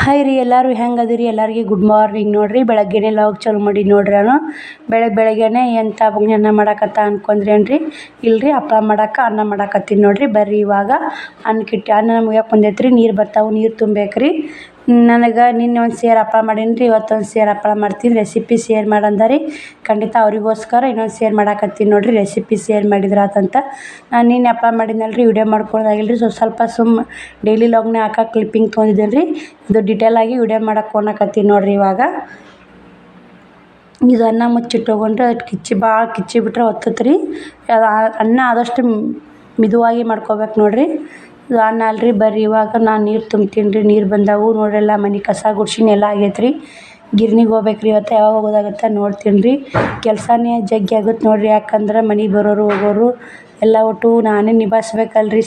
Hi ರೀ ಎಲ್ಲರೂ ಹೆಂಗೆ ಅದೀರಿ ಎಲ್ಲರಿಗೆ ಗುಡ್ ಮಾರ್ನಿಂಗ್ ನೋಡಿರಿ. ಬೆಳಗ್ಗೆನೇ ಲಾಗ್ ಚಾಲು ಮಾಡಿ ನೋಡ್ರಿ. ನಾನು ಬೆಳಗ್ಗೆನೇ ಎಂಥ ಅನ್ನ ಮಾಡಕತ್ತ ಅನ್ಕೊಂಡ್ರೇನ್ರಿ? ಇಲ್ರಿ, ಹಪ್ಪಳ ಮಾಡಕ್ಕೆ ಅನ್ನ ಮಾಡಕತ್ತೀನಿ ನೋಡಿರಿ. ಬರ್ರಿ ಇವಾಗ ಅನ್ನ ಮುಗಿಯಕ್ಕೆ ಬಂದೈತ್ರಿ. ನೀರು ಬರ್ತಾವೆ, ನೀರು ತುಂಬೇಕ್ರಿ. ನನಗೆ ನಿನ್ನೆ ಒಂದು ಸೇರು ಹಪ್ಪಳ ಮಾಡೀನಿ ರೀ, ಇವತ್ತೊಂದು ಸೇರು ಹಪ್ಪಳ ಮಾಡ್ತೀನಿ. ರೆಸಿಪಿ ಶೇರ್ ಮಾಡಂದಾರಿ, ಖಂಡಿತ ಅವರಿಗೋಸ್ಕರ ಇನ್ನೊಂದು ಶೇರ್ ಮಾಡಕತ್ತೀನಿ ನೋಡಿರಿ. ರೆಸಿಪಿ ಶೇರ್ ಮಾಡಿದ್ರಾತಂತ. ನಾನು ನಿನ್ನೆ ಹಪ್ಪಳ ಮಾಡಿದ್ನಲ್ರಿ, ವಿಡಿಯೋ ಮಾಡ್ಕೊಳ್ಳೋದಾಗಿಲ್ಲ ರೀ. ಸ್ವಲ್ಪ ಡೈಲಿ ಲಾಗ್ನೇ ಹಾಕೋ ಕ್ಲಿಪ್ಪಿಂಗ್ ತೊಗೊಂಡಿದ್ದೇನೆ ರೀ. ಇದು ಡಿಟೇಲಾಗಿ ವಿಡಿಯೋ ಮಾಡಕ್ಕೆ ಹೋಗಕತ್ತೀನಿ ನೋಡಿರಿ. ಇವಾಗ ಇದು ಅನ್ನ ಮುಚ್ಚಿಟ್ಟೋಗೊಂಡ್ರೆ ಭಾಳ ಕಿಚ್ಚಿಬಿಟ್ರೆ ಒತ್ತತ್ರಿ. ಅನ್ನ ಆದಷ್ಟು ಮಿದುವಾಗಿ ಮಾಡ್ಕೋಬೇಕು ನೋಡಿರಿ. ಇದು ಅನ್ನ ಅಲ್ರಿ. ಬರ್ರಿ ಇವಾಗ ನಾನು ನೀರು ತುಂಬ್ತೀನಿ ರೀ. ನೀರು ಬಂದವು ನೋಡ್ರಿ. ಎಲ್ಲ ಮನೆ ಕಸ ಗುಡ್ಸಿನಿ, ಎಲ್ಲ ಆಗೈತೆ ರೀ. ಗಿರ್ನಿಗೆ ಹೋಗ್ಬೇಕ್ರಿ ಇವತ್ತು. ಯಾವಾಗ ಹೋಗೋದಾಗತ್ತೆ ನೋಡ್ತೀನಿ ರೀ. ಕೆಲಸನೇ ಜಗ್ಗಿ ಆಗುತ್ತೆ ನೋಡಿರಿ. ಯಾಕಂದ್ರೆ ಮನೆಗೆ ಬರೋರು ಹೋಗೋರು ಎಲ್ಲ ಒಟ್ಟು ನಾನೇ ನಿಭಾಯಿಸ್ಬೇಕಲ್ರಿ.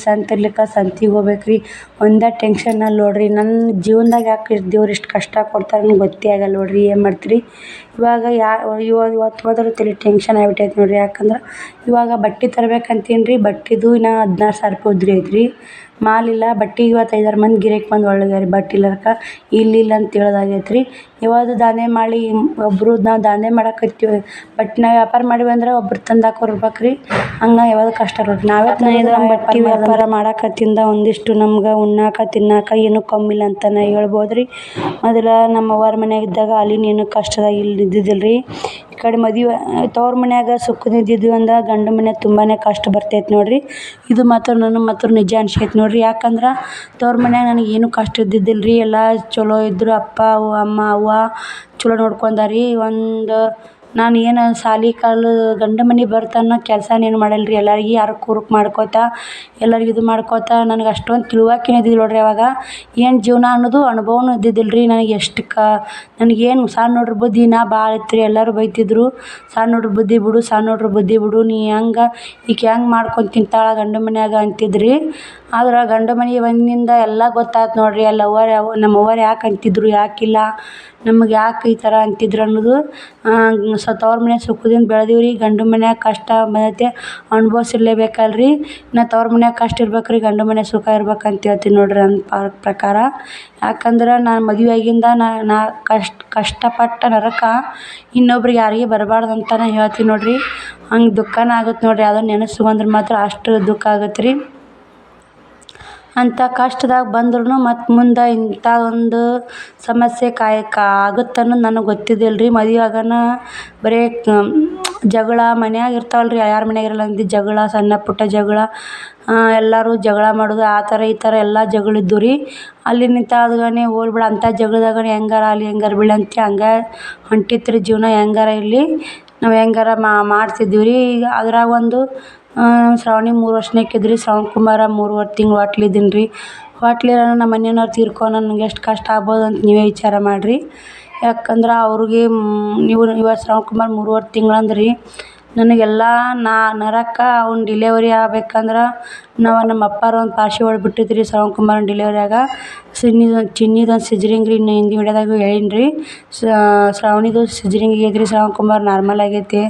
ಸಂತಿಗೆ ಹೋಗ್ಬೇಕ್ರಿ. ಒಂದೇ ಟೆನ್ಷನಲ್ಲಿ ನೋಡಿರಿ. ನನ್ನ ಜೀವನದಾಗ ಯಾಕೆ ದೇವ್ರು ಇಷ್ಟು ಕಷ್ಟ ಕೊಡ್ತಾರೆ ನನಗೆ ಗೊತ್ತೇ ಆಗಲ್ಲ ನೋಡಿರಿ. ಏನು ಮಾಡ್ತೀರಿ ಇವಾಗ ಇವತ್ತು ಹೋದ್ರೆ ತಲೆ ಟೆನ್ಷನ್ ಆಗ್ಬಿಟ್ಟೈತೆ ನೋಡಿರಿ. ಯಾಕಂದ್ರೆ ಇವಾಗ ಬಟ್ಟೆ ತರ್ಬೇಕಂತೀನಿ ರೀ. ಬಟ್ಟೆದು ಇನ್ನೂ 16,000 ರೂಪಾಯಿ ಉದ್ರಿ ಐತ್ರಿ. ಮಾಲಿಲ್ಲ. ಬಟ್ಟೆಗೆ ಇವತ್ತು 5-6 ಮಂದಿ ಗಿರಾಕಿ ಬಂದು ಒಳ್ಳೆಗಾರಿ ಬಟ್ಟೆ ಇಲ್ಲದಕ್ಕೆ ಇಲ್ಲ ಅಂತ ಹೇಳೋದಾಗೈತೆ ರೀ. ಯಾವುದು ದಾಂಧೆ ಮಾಡಿ ಒಬ್ಬರು ನಾವು ದಾಂಧೆ ಮಾಡಕತ್ತೀವಿ. ಬಟ್ಟೆನ ವ್ಯಾಪಾರ ಮಾಡಿವಿ ಅಂದ್ರೆ ಒಬ್ರು ತಂದು ಹಾಕೋರು ಇರ್ಬೇಕ್ರಿ. ಹಂಗೆ ಯಾವುದು ಕಷ್ಟ ನೋಡಿರಿ. ನಾವೇ ಬಟ್ಟೆ ವ್ಯಾಪಾರ ಮಾಡಕತ್ತಿಂದ ಒಂದಿಷ್ಟು ನಮ್ಗೆ ಉಣ್ಣಾಕ ತಿನ್ನಾಕ ಏನೂ ಕಮ್ಮಿಲ್ಲ ಅಂತಲೇ ಹೇಳ್ಬೋದು ರೀ. ಮೊದಲು ನಮ್ಮ ಅವ್ವಾರ ಮನ್ಯಾಗ ಇದ್ದಾಗ ಅಲ್ಲಿನ ಏನು ಕಷ್ಟದಾಗ ಇದ್ದಿದ್ದಿಲ್ಲ ರೀ. ಈ ಕಡೆ ಮದುವೆ ತವ್ರ ಮನ್ಯಾಗ ಸುಖದಿದ್ದಿದ್ವಿ ಅಂದ್ರೆ ಗಂಡ ಮನ್ಯಾಗ ತುಂಬಾ ಕಷ್ಟ ಬರ್ತೈತೆ ನೋಡಿರಿ. ಇದು ನನಗೆ ಮಾತ್ರ ನಿಜ ಅನ್ಸೈತೆ ನೋಡಿರಿ. ಯಾಕಂದ್ರೆ ತವ್ರ ಮನ್ಯಾಗ ನನಗೆ ಏನೂ ಕಷ್ಟ ಇದ್ದಿದ್ದಿಲ್ಲ ರೀ. ಎಲ್ಲ ಚಲೋ ಇದ್ದರು. ಅಪ್ಪ ಅಮ್ಮ ಅವ್ವ ಚಲೋ ನೋಡ್ಕೊಂಡಾರಿ. ನಾನು ಏನು ಸಾಲಿ ಕಾಲು ಗಂಡ ಮನೆಗೆ ಬರ್ತಾನ ಕೆಲಸನೇನು ಮಾಡಲ್ಲ ರೀ. ಎಲ್ಲರಿಗೆ ಯಾರು ಕುರುಕು ಮಾಡ್ಕೋತಾ ಎಲ್ಲರಿಗೆ ಇದು ಮಾಡ್ಕೋತಾ ನನಗೆ ಅಷ್ಟೊಂದು ತಿಳುವಳಿಕೆನೇ ಇದ್ದಿಲ್ಲ ನೋಡಿರಿ. ಅವಾಗ ಏನು ಜೀವನ ಅನ್ನೋದು ಅನುಭವನೂ ಇದ್ದಿದ್ದಿಲ್ಲ ರೀ. ನನಗೆ ನನಗೇನು ಸಣ್ಣ ಹುಡ್ರ ಬುದ್ಧಿ ಭಾಳ ಇತ್ತು ರೀ. ಎಲ್ಲರೂ ಬೈತಿದ್ರು, ಸಣ್ಣ ಹುಡ್ರ ಬುದ್ಧಿ ಬಿಡು ನೀ ಹೆಂಗೆ ಈಕೆ ಹೆಂಗೆ ಮಾಡ್ಕೊಂಡು ತಿಂತಾಳೆ ಗಂಡ ಮನ್ಯಾಗ ಅಂತಿದ್ರಿ. ಆದ್ರೆ ಗಂಡ ಮನೆಗೆ ಬಂದಿಂದ ಎಲ್ಲ ಗೊತ್ತಾಯ್ತು ನೋಡಿರಿ. ಅಲ್ಲಿ ನಮ್ಮ ಅವ್ವಾರು ಯಾಕೆ ಅಂತಿದ್ರು, ಯಾಕಿಲ್ಲ ನಮಗೆ ಯಾಕೆ ಈ ಥರ ಅಂತಿದ್ರು ಅನ್ನೋದು. ತವ್ರ ಮನ್ಯಾಗ ಸುಖದಿಂದ ಬೆಳೆದೀವಿ ರೀ. ಗಂಡ ಮನ್ಯಾಗ ಕಷ್ಟ ಬಂದೈತೆ ಅನುಭವಿಸಿರ್ಲೇಬೇಕಲ್ರಿ. ತವ್ರ ಮನ್ಯಾಗ ಕಷ್ಟ ಇರ್ಬೇಕು ರೀ, ಗಂಡ ಮನ್ಯಾಗ ಸುಖ ಇರ್ಬೇಕಂತ ಹೇಳ್ತೀನಿ ನೋಡಿರಿ ನನ್ನ ಪ್ರಕಾರ. ಯಾಕಂದ್ರೆ ನಾನು ಮದುವೆ ಆಗಿಂದ ನಾ ಕಷ್ಟಪಟ್ಟ ನರಕ ಇನ್ನೊಬ್ರಿಗೆ ಯಾರಿಗೆ ಬರಬಾರ್ದು ಅಂತಲೇ ಹೇಳ್ತೀನಿ ನೋಡಿರಿ. ಹಂಗೆ ದುಃಖನೇ ಆಗುತ್ತೆ ನೋಡಿರಿ. ಅದನ್ನು ನೆನೆಸ್ಕೊಂಡ್ರೆ ಮಾತ್ರ ಅಷ್ಟು ದುಃಖ ಆಗುತ್ತೆ ರೀ. ಅಂಥ ಕಷ್ಟದಾಗ ಬಂದ್ರೂ ಮತ್ತು ಮುಂದೆ ಇಂಥ ಒಂದು ಸಮಸ್ಯೆ ಆಗುತ್ತೆ ಅನ್ನೋದು ನನಗೆ ಗೊತ್ತಿದ್ದಿಲ್ಲ ರೀ. ಮದುವೆ ಆಗೋಣ ಬರೀ ಜಗಳ ಮನ್ಯಾಗ ಇರ್ತಾವಲ್ಲ ರೀ. ಯಾರ ಮನ್ಯಾಗ ಇರಲ್ಲ ಅಂದು ಜಗಳ, ಸಣ್ಣ ಪುಟ್ಟ ಜಗಳ, ಎಲ್ಲರೂ ಜಗಳ ಮಾಡೋದು ಆ ಥರ ಈ ಥರ ಎಲ್ಲ ಜಗಳಿದ್ದು ರೀ. ಅಲ್ಲಿ ನಿಂತಾಗನೆ ಹೋಗ್ಬಿಡ ಅಂಥ ಜಗಳದಾಗ ಹೆಂಗಾರ ಬೀಳ ಅಂತ ಹಂಗೆ ಹೊಂಟಿತ್ತು ರೀ ಜೀವನ. ಹೆಂಗಾರ ಇಲ್ಲಿ ನಾವು ಹೆಂಗಾರ ಮಾಡ್ತಿದ್ವಿ ರೀ. ಈಗ ಅದ್ರಾಗ ಒಂದು ಶ್ರಾವಣಿ 3 ವರ್ಷನೇಕಿದ್ರಿ. ಶ್ರಾವಣ ಕುಮಾರ 3.5 ತಿಂಗಳು ಹೊಟ್ಲಿದ್ದೀನಿ ರೀ. ಹೊಟ್ಲಿರೋಣ ನಮ್ಮ ಮನೆಯವ್ರು ತೀರ್ಕೊಂಡು ನನಗೆ ಎಷ್ಟು ಕಷ್ಟ ಆಗ್ಬೋದು ಅಂತ ನೀವೇ ವಿಚಾರ ಮಾಡಿರಿ. ಯಾಕಂದ್ರೆ ಅವ್ರಿಗೆ ಇವತ್ತು ಶ್ರಾವಣ ಕುಮಾರ್ 3.5 ತಿಂಗಳು ಅಂದ್ರೆ ರೀ ನನಗೆಲ್ಲ ನರಕ. ಅವ್ನು ಡಿಲೆವರಿ ಆಗ್ಬೇಕಂದ್ರೆ ನಮ್ಮ ಅಪ್ಪಾರು ಒಂದು ಪಾಶಿ ಹೊಡ್ಬಿಟ್ಟಿತ್ತು ರೀ ಶ್ರಾವಣ ಕುಮಾರನ ಡಿಲೆವರಿಯಾಗ. ಚಿನ್ನಿದೊಂದು ಸಿಜರಿಂಗ್ ರೀ. ಇನ್ನು ಹಿಂದಿನ ವಿಡಿಯೋದಾಗ ಹೇಳೀನಿ ರೀ. ಶ್ರಾವಣಿದು ಸಿಜರಿಂಗ್ ಆಗೈತೆ ರೀ. ಶ್ರಾವಣ ಕುಮಾರ್ ನಾರ್ಮಲ್ ಆಗೈತೆ.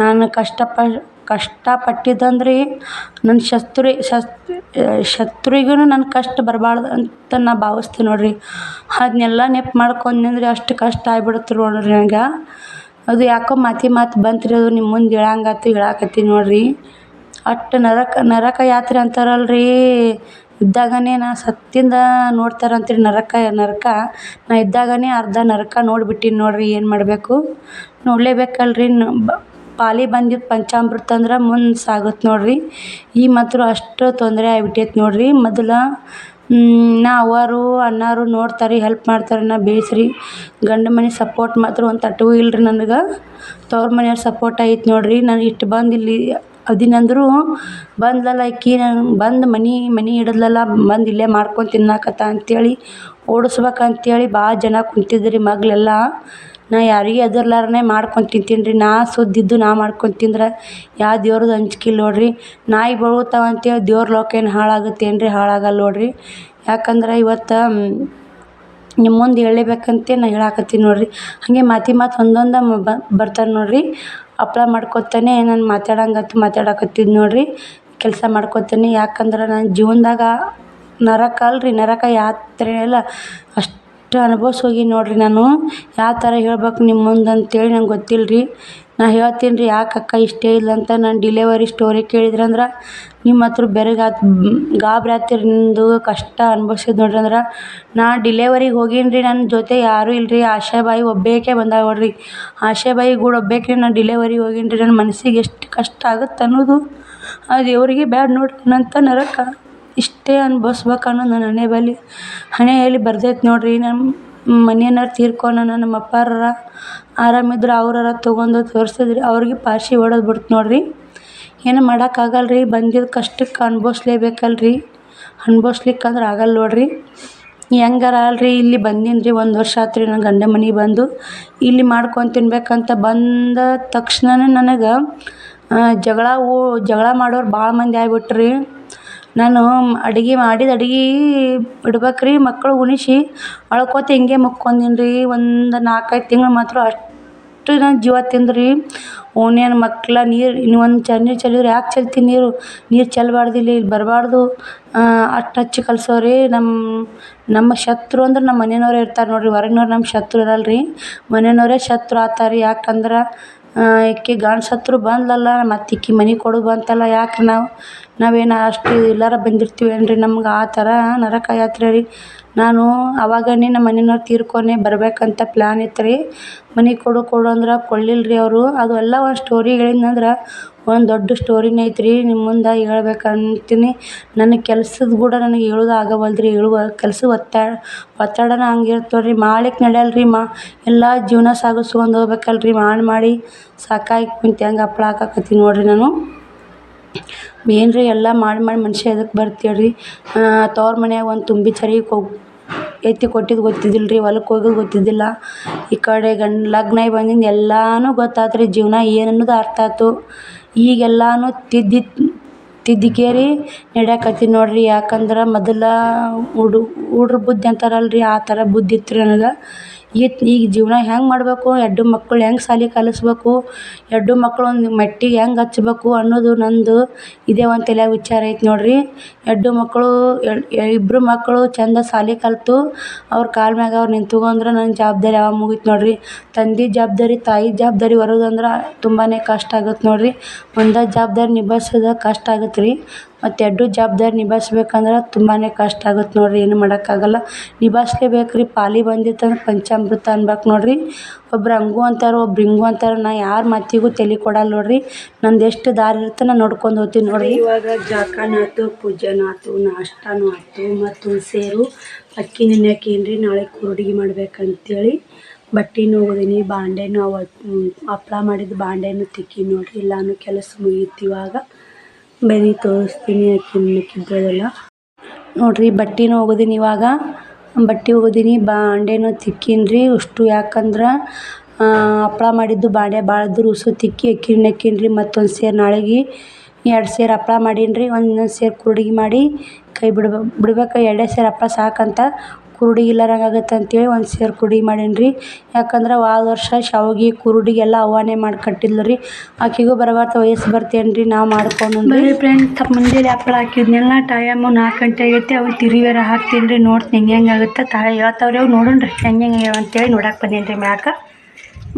ನಾನು ಕಷ್ಟಪಟ್ಟಿದ್ದಂದ್ರೆ ನನ್ನ ಶತ್ರುವಿಗೂ ನನ್ನ ಕಷ್ಟ ಬರಬಾರ್ದು ಅಂತ ನಾ ಭಾವಿಸ್ತೀನಿ ನೋಡಿರಿ. ಅದನ್ನೆಲ್ಲ ನೆನಪು ಮಾಡ್ಕೊಂಡ್ನಂದ್ರೆ ಅಷ್ಟು ಕಷ್ಟ ಆಗ್ಬಿಡುತ್ತೆ ನೋಡಿರಿ ನನಗೆ. ಅದು ಯಾಕೋ ಮಾತು ಬಂತು ರೀ. ಅದು ನಿಮ್ಮ ಮುಂದೆ ಹೇಳಾಕತ್ತೀನಿ ನೋಡಿರಿ. ಅಷ್ಟು ನರಕ ಯಾತ್ರೆ ಅಂತಾರಲ್ಲ ರೀ. ಇದ್ದಾಗನೇ ನಾ ಸತ್ತಿಂದ ನೋಡ್ತಾರಂತೀರಿ ನರಕ. ನಾ ಇದ್ದಾಗನೇ ಅರ್ಧ ನರಕ ನೋಡಿಬಿಟ್ಟಿನಿ ನೋಡಿರಿ. ಏನು ಮಾಡಬೇಕು, ನೋಡಲೇಬೇಕಲ್ರಿ. ಪಾಲಿ ಬಂದಿದ್ದು ಪಂಚಾಮೃತ ಅಂದ್ರೆ ಮುಂದೆ ಸಾಗುತ್ತೆ ನೋಡಿರಿ. ಈ ಮಾತ್ರ ಅಷ್ಟು ತೊಂದರೆ ಆಗ್ಬಿಟ್ಟೈತೆ ನೋಡಿರಿ. ಮೊದಲು ಅವ್ವಾರು ಅಣ್ಣಾರು ನೋಡ್ತಾರೆ, ಹೆಲ್ಪ್ ಮಾಡ್ತಾರೆ. ನಾ ಬೇಯಿಸ್ರಿ. ಗಂಡ ಮನೆ ಸಪೋರ್ಟ್ ಮಾತ್ರ ಒಂದು ತಟ್ಟೂ ಇಲ್ಲರಿ ನನಗೆ. ತವ್ರ ಮನೆಯವ್ರ ಸಪೋರ್ಟ್ ಐತೆ ನೋಡಿರಿ. ನಾನು ಇಷ್ಟು ಬಂದು ಇಲ್ಲಿ ಅದಿನಂದ್ರು ಬಂದ್ಲಲ್ಲ ಈಕಿ ಬಂದು ಮನೆ ಹಿಡಿದ್ಲಲ್ಲ, ಬಂದು ಇಲ್ಲೇ ಮಾಡ್ಕೊಂಡು ತಿನ್ನಾಕತ್ತ ಅಂತೇಳಿ ಓಡಿಸ್ಬೇಕಂತೇಳಿ ಭಾಳ ಜನ ಕುಂತಿದ್ರಿ ಮಗಳೆಲ್ಲ. ನಾ ಯಾರಿಗೆ ಹೆದರ್ಲಾರ್ದೇ ಮಾಡ್ಕೊಂಡು ತಿಂತೀನಿ ರೀ. ನಾ ಸುದ್ದಿದ್ದು ನಾ ಮಾಡ್ಕೊಂಡು ತಿಂದ್ರೆ ಯಾವ ದೇವ್ರದ್ದು ಅಂಜಿಕಿಲ್ಲ ನೋಡಿರಿ. ನಾಯಿ ಬೊಗಳ್ತಾವ ಅಂತೇಳಿ ದೇವ್ರ ಲೋಕ ಏನು ಹಾಳಾಗುತ್ತೇನು ರೀ? ಹಾಳಾಗಲ್ಲ ನೋಡಿರಿ. ಯಾಕಂದ್ರೆ ಇವತ್ತು ನಿಮ್ಮ ಮುಂದೆ ಹೇಳಲೇಬೇಕಂತ ನಾ ಹೇಳಾಕತ್ತೀನಿ ನೋಡಿರಿ. ಹಾಗೆ ಮಾತು ಒಂದೊಂದು ಬರ್ತಾರೆ ನೋಡಿರಿ. ಹಪ್ಳ ಮಾಡ್ಕೊತಾನೆ ನಾನು ಮಾತಾಡಕತ್ತಿದ್ದು ನೋಡಿರಿ. ಕೆಲಸ ಮಾಡ್ಕೊತೀನಿ. ಯಾಕಂದ್ರೆ ನನ್ನ ಜೀವನದಾಗ ನರಕ ಅಲ್ರಿ, ನರಕ ಯಾತ್ರೆ ಎಲ್ಲ ಅಷ್ಟು ಅನುಭವ್ಸಿ ಹೋಗಿ ನೋಡಿರಿ ನಾನು. ಯಾವ ಥರ ಹೇಳ್ಬೇಕು ನಿಮ್ಮ ಮುಂದೆ ಅಂತೇಳಿ ನಂಗೆ ಗೊತ್ತಿಲ್ಲ ರೀ. ನಾ ಹೇಳ್ತೀನಿ ರೀ ಯಾಕೆ ಅಕ್ಕ ಇಷ್ಟೇ ಇಲ್ಲ ಅಂತ. ನಾನು ಡಿಲೆವರಿ ಸ್ಟೋರಿ ಕೇಳಿದ್ರಂದ್ರೆ ನಿಮ್ಮ ಹತ್ರ ಬೆರಗಾತು ಗಾಬರಿ ಆಗ್ತೀರಿ. ನಿಮ್ಮದು ಕಷ್ಟ ಅನುಭವ್ಸಿದ್ದು ನೋಡ್ರಿ ಅಂದ್ರೆ ನಾ ಡಿಲೆವರಿಗೆ ಹೋಗೀನಿ ರೀ. ನನ್ನ ಜೊತೆ ಯಾರೂ ಇಲ್ಲ ರೀ. ಆಶಾಬಾಯಿ ಒಬ್ಬೇಕೆ ಬಂದಾಳ ನೋಡ್ರಿ. ಆಶಾಬಾಯಿ ಕೂಡ ಒಬ್ಬೇಕೆ ನಾನು ಡಿಲೆವರಿಗೆ ಹೋಗೀನಿ ರೀ. ನನ್ನ ಮನಸ್ಸಿಗೆ ಎಷ್ಟು ಕಷ್ಟ ಆಗುತ್ತೆ ಅನ್ನೋದು ಆ ದೇವ್ರಿಗೆ ಬ್ಯಾಡ ನೋಡ್ರಿ. ನನ್ನಂಥ ನರಕ ಇಷ್ಟೇ ಅನುಭವಿಸ್ಬೇಕು ಅನ್ನೋದು ನನ್ನ ಹಣೆಯಲ್ಲಿ ಬರ್ದೈತೆ ನೋಡ್ರಿ. ನಮ್ಮ ಮನೆಯವ್ರು ತೀರ್ಕೊಂಡಾನ. ನಮ್ಮ ಅಪ್ಪಾರ ಆರಾಮಿದ್ರೆ ಅವ್ರಾರ ತೊಗೊಂಡು ತೋರಿಸಿದ್ರಿ. ಅವ್ರಿಗೆ ಪಾಶಿ ಹೊಡೆದು ಬಿಡ್ತು ನೋಡ್ರಿ. ಏನು ಮಾಡೋಕ್ಕಾಗಲ್ಲ ರೀ. ಬಂದಿದ್ದ ಕಷ್ಟಕ್ಕೆ ಅನುಭವಿಸ್ಲೇಬೇಕಲ್ಲ ರೀ. ಅನುಭವಿಸ್ಲಿಕ್ಕಂದ್ರೆ ಆಗಲ್ಲ ನೋಡ್ರಿ. ಹೆಂಗಾರ ಅಲ್ರಿ ಇಲ್ಲಿ ಬಂದೀನಿ ರೀ. 1 ವರ್ಷ ಆತು ರೀ ನನ್ನ ಗಂಡನ ಮನೆಗೆ ಬಂದು. ಇಲ್ಲಿ ಮಾಡ್ಕೊಂಡು ತಿನ್ಬೇಕಂತ ಬಂದ ತಕ್ಷಣನೇ ನನಗೆ ಜಗಳ ಮಾಡೋರು ಭಾಳ ಮಂದಿ ಆಗ್ಬಿಟ್ರಿ. ನಾನು ಮಾಡಿದ ಅಡ್ಗೆ ಇಡ್ಬೇಕು ರೀ. ಮಕ್ಕಳು ಉಣಿಸಿ ಅಳ್ಕೋತ ಹಿಂಗೆ ಮಕ್ಕೊಂದೀನಿ ರೀ. ಒಂದು 4-5 ತಿಂಗಳು ಮಾತ್ರ ಅಷ್ಟು ನಾನು ಜೀವ ತಿಂದ್ರಿ. ಓಣ್ಯಾನ ಮಕ್ಳು ನೀರು ಒಂದು ನೀರು ಚೆಲ್ಲಿದ್ರೆ ಯಾಕೆ ಚೆಲ್ತೀನಿ ನೀರು ಚೆಲ್ಲಬಾರ್ದು, ಇಲ್ಲಿ ಬರಬಾರ್ದು ಅಷ್ಟು ಹಚ್ಚಿ ಕಲ್ಸೋರಿ. ನಮ್ಮ ಶತ್ರು ಅಂದ್ರೆ ನಮ್ಮ ಮನೆಯವ್ರೇ ಇರ್ತಾರೆ ನೋಡ್ರಿ. ಹೊರಗಿನವ್ರು ನಮ್ಮ ಶತ್ರು ಇರಲ್ಲ ರೀ. ಮನೆಯವ್ರೇ ಶತ್ರು ಆಗ್ತಾರೆ. ಯಾಕಂದ್ರೆ ಈಕಿ ಗಂಡ ಶತ್ರು ಬಂದ್ಲಲ್ಲ ಮತ್ತು ಈಕಿ ಮನೆ ಕೊಡೋದು ಬಂತಲ್ಲ, ಯಾಕೆ ನಾವೇನು ಅಷ್ಟು ಎಲ್ಲಾರ ಬಂದಿರ್ತೀವೇನ್ರಿ. ನಮ್ಗೆ ಆ ಥರ ನರಕ ಯಾತ್ರೆ ರೀ. ನಾನು ಅವಾಗನೇ ನಮ್ಮ ಮನೆಯವ್ರು ತೀರ್ಕೊನೆ ಬರಬೇಕಂತ ಪ್ಲ್ಯಾನ್ ಇತ್ತು ರೀ. ಮನೆ ಕೊಡು ಅಂದ್ರೆ ಕೊಡಲಿಲ್ಲ ರೀ ಅವರು. ಅದು ಎಲ್ಲ ಒಂದು ಸ್ಟೋರಿ ಹೇಳಿದ್ನಂದ್ರೆ ಒಂದು ದೊಡ್ಡ ಸ್ಟೋರಿನೇ ಐತೆ ರೀ. ನಿಮ್ಮ ಮುಂದೆ ಹೇಳ್ಬೇಕಂತೀನಿ. ನನ್ನ ಕೆಲ್ಸದ ಕೂಡ ನನಗೆ ಹೇಳೋದು ಆಗವಲ್ದು ರೀ. ಕೆಲ್ಸದ ಒತ್ತಡನ ಹಂಗಿರುತ್ತೆ ನೋಡ್ರಿ. ಮಾಡ್ಲಿಕ್ಕೆ ನಡೆಯಲ್ಲ ರೀ. ಎಲ್ಲ ಜೀವನ ಸಾಗಿಸ್ಕೊಂಡು ಹೋಗ್ಬೇಕಲ್ಲ ರೀ. ಮಾಡಿ ಸಾಕಾಗಿ ಕುಂತು ಹೆಂಗೆ ಹಪ್ಳ ಹಾಕಕತ್ತೀನಿ ನೋಡ್ರಿ ನಾನು. ಏನು ರೀ ಎಲ್ಲ ಮಾಡಿ ಮನುಷ್ಯ ಎದಕ್ಕೆ ಬರ್ತೀರಿ. ತವ್ರ ಮನ್ಯಾಗ ಒಂದು ತುಂಬಿ ಚರಿಗೆ ಎತ್ತಿ ಕೊಟ್ಟಿದ್ದು ಗೊತ್ತಿದ್ದಿಲ್ಲ ರೀ. ಹೊಲಕ್ಕೆ ಹೋಗೋದು ಗೊತ್ತಿದ್ದಿಲ್ಲ. ಈ ಕಡೆ ಲಗ್ನ ಆಗಿ ಬಂದಿಂದ ಎಲ್ಲನೂ ಗೊತ್ತಾತು ರೀ. ಜೀವನ ಏನು ಅನ್ನೋದು ಅರ್ಥ ಆಯ್ತು. ಈಗೆಲ್ಲನೂ ತಿದ್ದಿಕೇರಿ ನಡೆಯಕತ್ತೀನಿ ನೋಡ್ರಿ. ಯಾಕಂದ್ರೆ ಮೊದಲ ಹುಡ್ರ ಬುದ್ಧಿ ಅಂತಾರಲ್ಲ ರೀ, ಆ ಥರ ಬುದ್ಧಿ ಇತ್ತು ರೀ ನನಗೆ. ಈಗ ಜೀವನ ಹೆಂಗೆ ಮಾಡಬೇಕು, 2 ಮಕ್ಕಳು ಹೆಂಗೆ ಶಾಲೆ ಕಲಿಸ್ಬೇಕು, 2 ಮಕ್ಕಳು ಒಂದು ಮೆಟ್ಟಿಗೆ ಹೆಂಗೆ ಹಚ್ಬೇಕು ಅನ್ನೋದು ನಂದು ಇದೇ ಒಂದು ತಲೆಯಾಗ ವಿಚಾರ ಐತೆ ನೋಡ್ರಿ. 2 ಮಕ್ಕಳು 2 ಮಕ್ಕಳು ಚಂದ ಶಾಲೆ ಕಲಿತು ಅವ್ರ ಕಾಲ ಮ್ಯಾಗ ಅವ್ರು ನಿಂತ್ಕೊಂಡ್ರೆ ನನ್ನ ಜವಾಬ್ದಾರಿ ಯಾವಾಗ ಮುಗೀತು ನೋಡ್ರಿ. ತಂದೆ ಜವಾಬ್ದಾರಿ ತಾಯಿ ಜವಾಬ್ದಾರಿ ಹೊರೋದಂದ್ರೆ ತುಂಬಾ ಕಷ್ಟ ಆಗುತ್ತೆ ನೋಡ್ರಿ. ಒಂದೇ ಜವಾಬ್ದಾರಿ ನಿಭಾಯಿಸೋದು ಕಷ್ಟ ಆಗುತ್ತೆ ರೀ. ಮತ್ತು 2 ಜವಾಬ್ದಾರಿ ನಿಭಾಯಿಸ್ಬೇಕಂದ್ರೆ ತುಂಬಾ ಕಷ್ಟ ಆಗುತ್ತೆ ನೋಡ್ರಿ. ಏನು ಮಾಡೋಕ್ಕಾಗಲ್ಲ, ನಿಭಾಯಿಸ್ಲೇಬೇಕು ರೀ. ಪಾಲಿಗೆ ಬಂದಿತ್ತಂದ್ರೆ ಪಂಚಾಮೃತ ಅನ್ಬೇಕು ನೋಡ್ರಿ. ಒಬ್ರು ಹಂಗೂ ಅಂತಾರೆ, ಒಬ್ರು ಹಿಂಗೂ ಅಂತಾರೆ. ನಾ ಯಾರ ಮಾತಿಗೂ ತಲೆ ಕೊಡಲ್ಲ ನೋಡ್ರಿ. ನಂದು ಎಷ್ಟು ದಾರಿ ಇರುತ್ತೆ ನಾನು ನೋಡ್ಕೊಂಡು ಹೋಗ್ತೀನಿ ನೋಡ್ರಿ. ಇವಾಗ ಜಳಕನೂ ಆಯ್ತು, ಪೂಜೆನೂ ಆಯ್ತು, ನಾಷ್ಟನೂ ಆಯ್ತು, ಮತ್ತು ಸೇರು ಅಕ್ಕಿ ನೆನೆಹಾಕೀನಿ. ನಾಳೆ ಕುರುಡಿಗೆ ಮಾಡ್ಬೇಕಂತೇಳಿ ಬಟ್ಟೆನೂ ಒಗ್ದೀನಿ. ಬಾಂಡೆನೂ ಹಪ್ಳ ಮಾಡಿದ್ದು ಬಾಂಡೆನೂ ತಿಕ್ಕೀನಿ ನೋಡ್ರಿ. ಎಲ್ಲನೂ ಕೆಲಸ ಮುಗೀತು. ಇವಾಗ ಬರೀ ತೋರಿಸ್ತೀನಿ ಅಕ್ಕಿ ನೆನೆಕ್ಕಿದ್ದೆಲ್ಲ ನೋಡ್ರಿ. ಬಟ್ಟೆನೂ ಒಗ್ದೀನಿ. ಇವಾಗ ಬಟ್ಟೆ ಒಗ್ದೀನಿ, ಬಾಂಡೆನೂ ತಿಕ್ಕೀನಿ ರೀ. ಅಷ್ಟು ಯಾಕಂದ್ರೆ ಹಪ್ಳ ಮಾಡಿದ್ದು ಬಾಂಡೆ ಭಾಳ ಇದ್ದು ಉಸು ತಿಕ್ಕಿ ಅಕ್ಕಿ ನೆನೆಕ್ಕೀನಿ ರೀ. ಮತ್ತೊಂದು ಸೇರು ನಾಳೆಗೆ 2 ಸೇರು ಹಪ್ಳ ಮಾಡೀನಿ ರೀ. ಒಂದೊಂದು ಸೇರು ಕುರುಡಿಗೆ ಮಾಡಿ ಕೈ ಬಿಡ್ಬೇಕು. 2 ಸೇರು ಹಪ್ಳ ಸಾಕಂತ ಕುರುಡಿ ಇಲ್ಲಾರಂಗೆ ಆಗುತ್ತೆ ಅಂತೇಳಿ 1 ಸೇರು ಕುರುಡಿಗೆ ಮಾಡೀನಿ ರೀ. ಯಾಕಂದ್ರೆ ಹೋದ ವರ್ಷ ಶಾವಿಗೆ ಕುರುಡಿಗೆಲ್ಲ ಅವ್ವಾನೇ ಮಾಡಿ ಕಟ್ಟಿದ್ಲು ರೀ. ಆಕೆಗೂ ಬರಬಾರ್ದು ವಯಸ್ಸು ಬರ್ತೇನೆ ರೀ. ನಾವು ಮಾಡ್ಕೊಂಡು ಬರೀ ಫ್ರೆಂಡ್ಸ್ ಮುಂಜಾನೆ ಹಪ್ಳ ಹಾಕಿದ್ನೆಲ್ಲ ಟೈಮು 4 ಗಂಟೆ ಆಗೈತೆ. ಅವು ತಿರುವೇರ ಹಾಕ್ತೀನಿ ರೀ. ನೋಡ್ತೀನಿ ಹೆಂಗೆ ಆಗುತ್ತೆ. ತಾಳೆ ಹೇಳ್ತಾವ್ರಿ ಅವು ನೋಡೋಣ ರೀ ಹೆಂಗೆ ಅಂತೇಳಿ ನೋಡಕ್ಕೆ ಬಂದೀನಿ ರೀ ಮ್ಯಾಕ.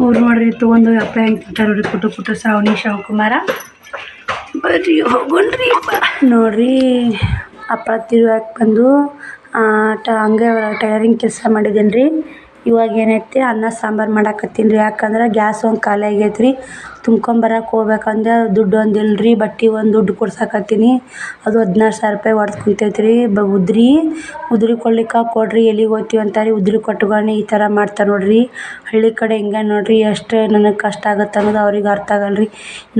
ಅವ್ರು ನೋಡ್ರಿ ತೊಗೊಂಡು ಹಪ್ಳ ಹೆಂಗೆ ತಿಂತಾರೆ ನೋಡ್ರಿ. ಪುಟ್ಟು ಶ್ರಾವಣಿ ಶಿವಕುಮಾರ ಬರ್ರಿ ಹೋಗೋಣ್ರಿ. ನೋಡ್ರಿ ಹಪ್ಳ ತಿರುವಾಕಿ ಬಂದು ಹಂಗೆ ಟೈಲರಿಂಗ್ ಕೆಲಸ ಮಾಡಿದ್ದೀನಿ ರೀ. ಇವಾಗ ಏನೈತಿ ಅನ್ನ ಸಾಂಬಾರು ಮಾಡಾಕತ್ತೀನಿ ರೀ. ಯಾಕಂದ್ರೆ ಗ್ಯಾಸ್ ಒಂದು ಖಾಲಿ ಆಗೈತೆ ರೀ. ತುಂಬ್ಕೊಂಬರಕ್ಕೆ ಹೋಗ್ಬೇಕಂದ್ರೆ ದುಡ್ಡು ಒಂದು ಇಲ್ಲ ರೀ. ಬಟ್ಟೆ ಒಂದು ದುಡ್ಡು ಕೊಡ್ಸಾಕತ್ತೀನಿ. ಅದು 16,000 ರೂಪಾಯಿ ಹೊಡ್ದು ಕುಂತೈತೆ ರೀ. ಉದ್ರಿ ಕೊಡ್ಲಿಕ್ಕೆ ಕೊಡ್ರಿ ಎಲ್ಲಿಗೆ ಹೋಗ್ತೀವಿ ಅಂತಾರೆ. ಉದ್ರಿ ಕೊಟ್ಕೊಂಡು ಈ ಥರ ಮಾಡ್ತಾರೆ ನೋಡ್ರಿ. ಹಳ್ಳಿ ಕಡೆ ಹಿಂಗೆ ನೋಡ್ರಿ. ಎಷ್ಟು ನನಗೆ ಕಷ್ಟ ಆಗುತ್ತೆ ಅನ್ನೋದು ಅವ್ರಿಗೆ ಅರ್ಥ ಆಗಲ್ಲ ರೀ.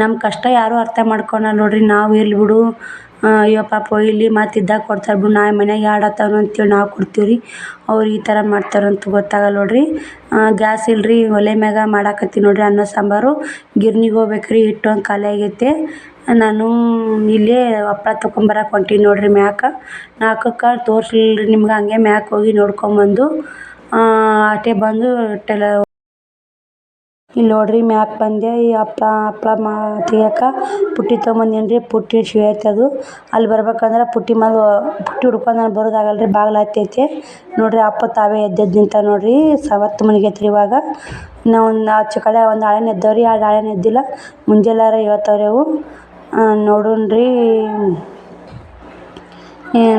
ನಮ್ಮ ಕಷ್ಟ ಯಾರೂ ಅರ್ಥ ಮಾಡ್ಕೊಳಲ್ಲ ನೋಡ್ರಿ. ನಾವು ಇರ್ಲಿ ಬಿಡು, ಅಯ್ಯೋ ಪಾಪ ಇಲ್ಲಿ ಮತ್ತು ಇದ್ದಾಗ ಕೊಡ್ತಾರೆ ಬಿಡು, ನಾಳೆ ಮನೆಯಾಗ ಆಡತ್ತಾವ ಅಂತೇಳಿ ನಾವು ಕೊಡ್ತೀವಿ ರೀ. ಅವ್ರು ಈ ಥರ ಮಾಡ್ತಾರಂತ ಗೊತ್ತಾಗಲ್ಲ ನೋಡ್ರಿ. ಗ್ಯಾಸ್ ಇಲ್ಲ ರೀ. ಒಲೆ ಮ್ಯಾಗ ಮಾಡಾಕತ್ತೀನಿ ನೋಡ್ರಿ ಅನ್ನ ಸಾಂಬಾರು. ಗಿರ್ನಿಗೆ ಹೋಗ್ಬೇಕು ರೀ. ಹಿಟ್ಟು ಒಂದು ಖಾಲಿ ಆಗೈತೆ. ನಾನು ಇಲ್ಲೇ ಹಪ್ಳ ತೊಗೊಂಬರಕ್ಕೆ ಹೊಂಟೀನಿ ನೋಡ್ರಿ ಮ್ಯಾಕ. 4ಕ್ಕೆ ತೋರಿಸ್ಲಿಲ್ಲ ರೀ ನಿಮ್ಗೆ. ಹಂಗೆ ಮ್ಯಾಕ್ ಹೋಗಿ ನೋಡ್ಕೊಂಬಂದು ಅಷ್ಟೇ ಬಂದು ಇಲ್ಲಿ ನೋಡ್ರಿ ಮ್ಯಾಕ್ ಬಂದೆ ಈ ಹಪ್ಳ ತೆಗಿಯಕ್ಕೆ ಪುಟ್ಟಿ ತೊಗೊಂಬಂದೇನಿ ರೀ. ಪುಟ್ಟಿ ಅದು ಅಲ್ಲಿ ಬರ್ಬೇಕಂದ್ರೆ ಪುಟ್ಟಿ ಹುಡ್ಕೊಂಡು ನಾನು ಬರೋದಾಗಲ್ಲ ರೀ, ಬಾಗಿಲು ಹತ್ತೈತೆ ನೋಡ್ರಿ. ಅಪ್ಪ ತಾವೇ ಎದ್ದೆದ್ದು ನಿಂತ ನೋಡ್ರಿ. ಸವತ್ತು ಮನೆಗೈತೆ ರೀ ಇವಾಗ. ಇನ್ನೂ ಒಂದು ಆಚೆ ಕಡೆ ಒಂದು ಆಳೆನ ಎದ್ದವ್ರಿ, 2 ಆಳೆನ ಎದ್ದಿಲ್ಲ. ಮುಂಜಾನೆ ಹೇಳ್ತಾವ್ರಿ ಅವು. ನೋಡೋಣ್ರಿ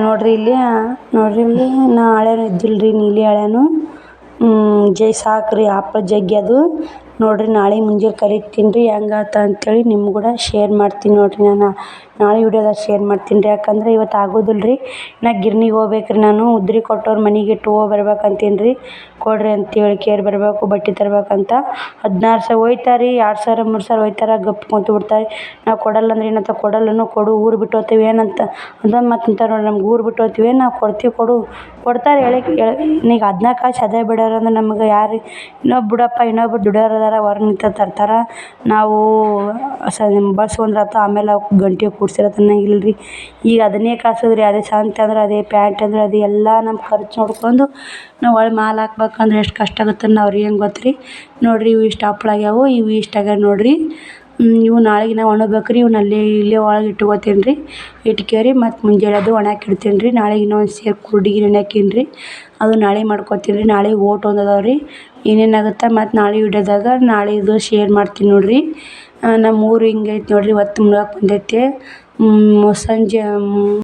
ನೋಡ್ರಿ ಇಲ್ಲಿ ನಾ ಹಳೆನೂ ಇದ್ದಿಲ್ಲ ರೀ, ನೀಲಿ ಹಳೆನು ಜೈ ಸಾಕ್ರಿ ಹಪ್ಳ ಜಗ್ಗಿ ಅದು ನೋಡ್ರಿ. ನಾಳೆ ಮುಂಜಾನೆ ಕರಿತೀನಿ ರೀ ಹೆಂಗಾತ ಅಂತೇಳಿ ನಿಮ್ಗೆ ಕೂಡ ಶೇರ್ ಮಾಡ್ತೀನಿ ನೋಡ್ರಿ. ನಾನು ನಾಳೆ ವಿಡಿಯೋದಾಗ ಶೇರ್ ಮಾಡ್ತೀನಿ ರೀ, ಯಾಕಂದ್ರೆ ಇವತ್ತು ಆಗೋದಿಲ್ಲ ರೀ. ನಾ ಗಿರ್ನಿಗೆ ಹೋಗ್ಬೇಕು ರೀ. ನಾನು ಉದ್ರಿ ಕೊಟ್ಟವ್ರು ಮನೆಗೆ ಇಟ್ಟು ಬರ್ಬೇಕಂತೀನಿ ರೀ. ಕೊಡ್ರಿ ಅಂತೇಳಿ ಕೇರ್ ಬರಬೇಕು, ಬಟ್ಟೆ ತರ್ಬೇಕಂತ. 16,000 ಒಯ್ತಾರೆ, 2,000 3,000 ಒಯ್ತಾರೆ, ಗಪ್ ಕುಂತು ಬಿಡ್ತಾರೆ. ನಾವು ಕೊಡಲ್ಲ ಅಂದ್ರೆ ಏನಂತ, ಕೊಡಲ್ಲನು ಕೊಡು, ಊರು ಬಿಟ್ಟು ಹೋಗ್ತೀವಿ ಏನಂತ ಅದೊಂದು ಮಾತು ಅಂತಾರೆ ನೋಡಿ. ನಮ್ಗೆ ಊರು ಬಿಟ್ಟು ಹೋಗ್ತೀವಿ, ನಾವು ಕೊಡ್ತೀವಿ ಕೊಡು ಕೊಡ್ತಾರೆ. ಈಗ 14 ಕಾಸು ಅದೇ ಬಿಡೋರು ಅಂದ್ರೆ ನಮ್ಗೆ ಯಾರು ಇನ್ನೊಬ್ರು ದುಡಿಯೋರು ಅದಾರ, ಹೊರ ನಿಂತ ತರ್ತಾರೆ. ನಾವು ಬಳಸ್ಕೊಂಡ್ರಾತು ಆಮೇಲೆ ಅವ್ಕೆ ಗಂಟೆ ಕೂಡ್ಸಿರತ್ತೆ ಅನ್ನಂಗಿಲ್ಲ ರೀ. ಈಗ ಅದನ್ನೇ ಕಾಸು ರೀ, ಅದೇ ಸಂತೆ ಅಂದ್ರೆ ಅದೇ, ಪ್ಯಾಂಟ್ ಅಂದ್ರೆ ಅದೇ, ಎಲ್ಲ ನಮ್ಮ ಖರ್ಚು ನೋಡ್ಕೊಂಡು ನಾವು ಒಳ್ಳೆ ಮಾಲ್ ಹಾಕ್ಬೇಕಂದ್ರೆ ಎಷ್ಟು ಕಷ್ಟ ಆಗುತ್ತೆ ಅವ್ರಿಗೆ ಹೆಂಗೆ ಗೊತ್ತು ರೀ. ನೋಡಿರಿ ಇವು ಇಷ್ಟು ಹಪ್ಳ ಆಗ್ಯಾವು, ಇವು ಇಷ್ಟು ಆಗ್ಯಾವ ನೋಡಿರಿ. ಇವು ನಾಳೆಗೆ ನಾವು ಒಣಗ್ಬೇಕು ರೀ. ಇವ್ನ ಇಲ್ಲೇ ಒಳಗೆ ಇಟ್ಕೋತೀನಿ ರೀ. ಇಟ್ಕೇರಿ ಮತ್ತು ಮುಂಜಾನೆ ಅದು ಒಣಾಕಿ ಇಡ್ತೀನಿ ರೀ. ನಾಳೆಗೆ ಇನ್ನೊಂದು ಸೇರು ಕುರುಡಿಗೆ ನೆನೆಹಾಕೀನಿ ರೀ, ಅದು ನಾಳೆ ಮಾಡ್ಕೊತೀನಿ ರೀ. ನಾಳೆಗೆ ಓಟ್ ಒಂದು ಅದಾವೆ ರೀ. ಏನೇನಾಗುತ್ತೆ ಮತ್ತು ನಾಳೆ ವಿಡಿಯೋದಾಗ ನಾಳೆದು ಶೇರ್ ಮಾಡ್ತೀನಿ ನೋಡಿರಿ. ನಮ್ಮ ಊರು ಹಿಂಗೈತೆ ನೋಡಿರಿ. ಇವತ್ತು ಮುಳುಗಕ್ಕೆ ಬಂದೈತೆ. ಸಂಜೆ